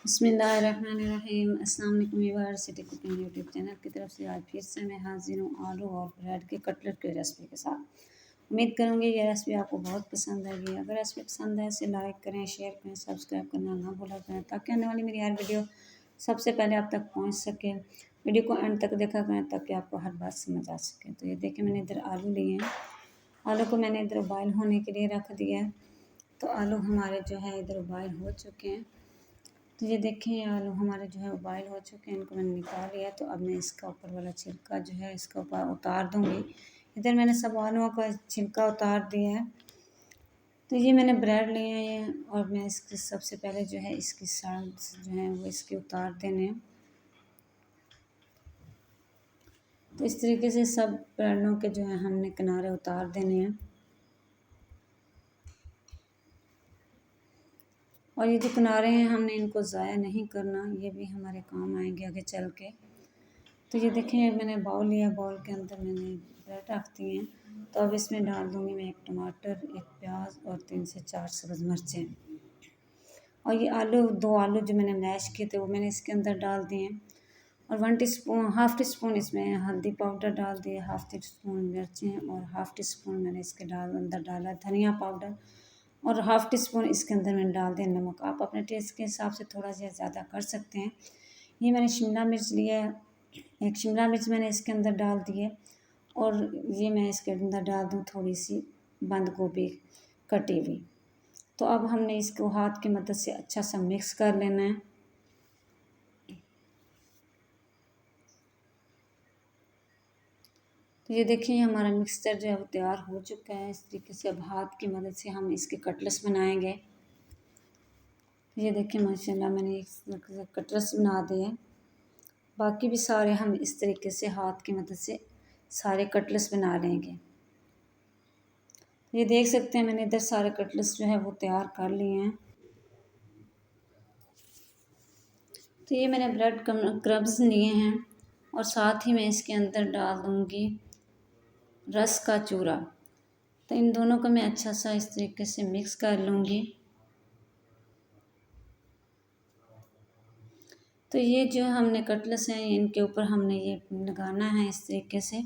बिस्मिल्लाहिर्रहमानिर्रहीम। अस्सलाम वालेकुम viewers, city cooking YouTube channel की तरफ से आज फिर से मैं हाजिर हूँ आलू और ब्रेड के कटलेट की रेसिपी के साथ। उम्मीद करूँगी ये रेसिपी आपको बहुत पसंद आएगी। अगर रेसिपी पसंद है इसे लाइक करें, शेयर करें, सब्सक्राइब करना ना भूला करें ताकि आने वाली मेरी हर वीडियो सबसे पहले आप तक पहुँच सके। वीडियो को एंड तक देखा करें ताकि आपको हर बात समझ आ सके। तो ये देखिए मैंने इधर आलू लिए हैं। आलू को मैंने इधर बॉयल होने के लिए रख दिया है। तो आलू हमारे जो है इधर बॉयल हो चुके हैं। तो ये देखें ये आलू हमारे जो है बॉयल हो चुके हैं, इनको मैंने निकाल लिया। तो अब मैं इसका ऊपर वाला छिलका जो है इसका ऊपर उतार दूँगी। इधर मैंने सब आलूओं का छिलका उतार दिया है। तो ये मैंने ब्रेड लिए हैं और मैं इसके सबसे पहले जो है इसकी साइड्स जो है वो इसके उतार देने हैं। तो इस तरीके से सब ब्रेडों के जो है हमने किनारे उतार देने हैं। और ये जो किनारे हैं हमने इनको ज़ाया नहीं करना, ये भी हमारे काम आएंगे आगे चल के। तो ये देखें मैंने बाउल लिया, बाउल के अंदर मैंने ब्रेड रख दिए हैं। तो अब इसमें डाल दूँगी मैं एक टमाटर, एक प्याज और 3 से 4 सब्ज़ मिर्चें। और ये आलू, 2 आलू जो मैंने मैश किए थे वो मैंने इसके अंदर डाल दिए हैं। और 1 टी स्पून इसमें हल्दी पाउडर डाल दिए, 1/2 टी स्पून मिर्चें और 1/2 टी स्पून मैंने इसके अंदर डाला धनिया पाउडर और 1/2 टी स्पून इसके अंदर मैंने डाल दिया नमक। आप अपने टेस्ट के हिसाब से थोड़ा सा ज़्यादा कर सकते हैं। ये मैंने शिमला मिर्च लिया है, एक शिमला मिर्च मैंने इसके अंदर डाल दी है। और ये मैं इसके अंदर डाल दूँ थोड़ी सी बंद गोभी कटी हुई। तो अब हमने इसको हाथ की मदद से अच्छा सा मिक्स कर लेना है। तो ये देखिए हमारा मिक्सचर जो है वो तैयार हो चुका है। इस तरीके से अब हाथ की मदद से हम इसके कटलेट्स बनाएंगे। ये देखिए माशाल्लाह मैंने कटलेट्स बना दिए। बाकी भी सारे हम इस तरीके से हाथ की मदद से सारे कटलेट्स बना लेंगे। ये देख सकते हैं मैंने इधर सारे कटलेट्स जो है वो तैयार कर लिए हैं। तो ये मैंने ब्रेड क्रम्स लिए हैं और साथ ही मैं इसके अंदर डाल दूँगी रस का चूरा। तो इन दोनों को मैं अच्छा सा इस तरीके से मिक्स कर लूँगी। तो ये जो हमने कटलेट्स हैं इनके ऊपर हमने ये लगाना है इस तरीके से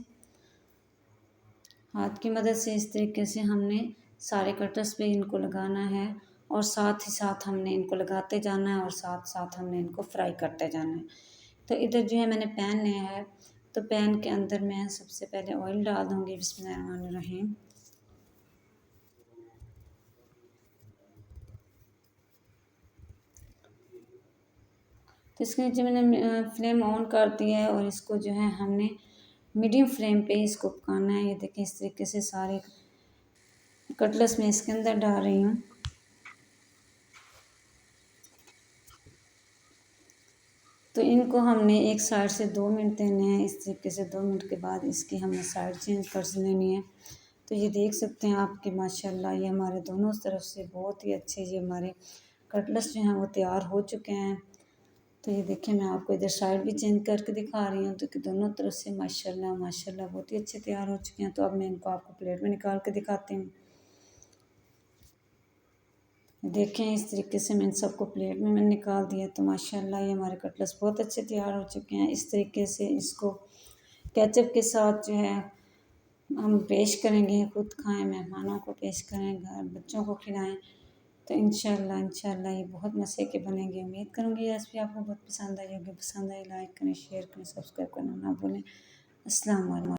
हाथ की मदद से। इस तरीके से हमने सारे कटलेट्स पे इनको लगाना है और साथ ही साथ हमने इनको लगाते जाना है और साथ साथ हमने इनको फ्राई करते जाना है। तो इधर जो है मैंने पैन लिया है। तो पैन के अंदर मैं सबसे पहले ऑयल डाल दूँगी। बिस्मिल्लाहिर्रहमानिर्रहीम। तो इसके नीचे मैंने फ्लेम ऑन कर दिया है और इसको जो है हमने मीडियम फ्लेम पे इसको पकाना है। ये देखिए इस तरीके से सारे कटलेट्स मैं इसके अंदर डाल रही हूँ। तो इनको हमने एक साइड से 2 मिनट देने हैं। इस तरीके से 2 मिनट के बाद इसकी हमने साइड चेंज कर लेनी है। तो ये देख सकते हैं आप कि माशाल्लाह ये हमारे दोनों तरफ से बहुत ही अच्छे ये हमारे कटलेट्स जो हैं वो तैयार हो चुके हैं। तो ये देखिए मैं आपको इधर साइड भी चेंज करके दिखा रही हूँ। तो कि दोनों तरफ से माशाल्लाह माशाल्लाह बहुत ही अच्छे तैयार हो चुके हैं। तो अब मैं इनको आपको प्लेट में निकाल के दिखाती हूँ। देखें इस तरीके से मैंने सबको प्लेट में मैंने निकाल दिया। तो माशाल्लाह ये हमारे कटलेट्स बहुत अच्छे तैयार हो चुके हैं। इस तरीके से इसको केचप के साथ जो है हम पेश करेंगे, खुद खाएं, मेहमानों को पेश करें, घर बच्चों को खिलाएं। तो इंशाल्लाह ये बहुत मज़े के बनेंगे। उम्मीद करूँगी ये रेसिपी आपको बहुत पसंद आई होगी। पसंद आई लाइक करें, शेयर करें, सब्सक्राइब करना ना भूलें। अस्सलाम वालेकुम।